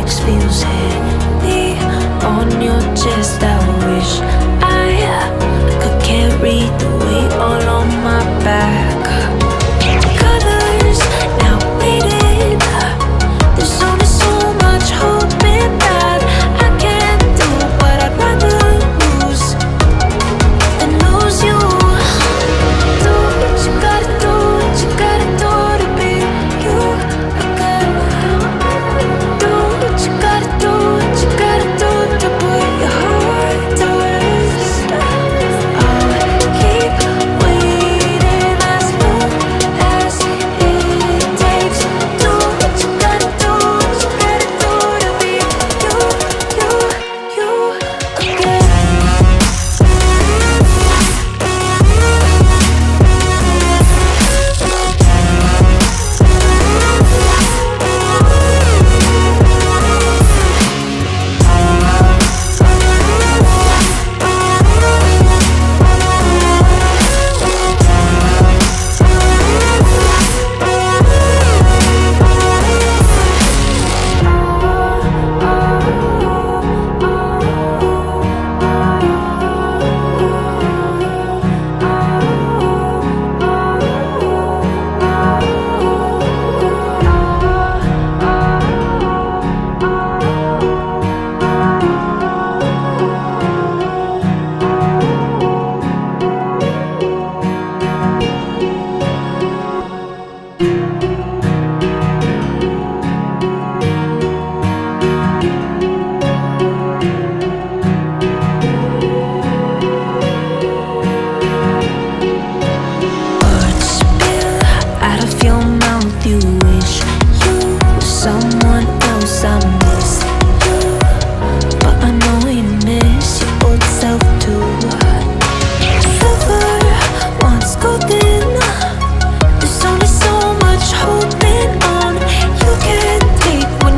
legs feels heavy on your chest. I wish I could carry the weight all on my back. Colors now faded. There's only so much hoping that I can do, but I'd rather lose than lose you. Do what you gotta do, what you gotta do to be you again. Do what you gotta do, what you gotta do to put your heart to rest. I'll keep waiting as long as it takes. Do what you gotta do, what you gotta do to be you again. Words spill out of your mouth. You wish you were someone else. I'm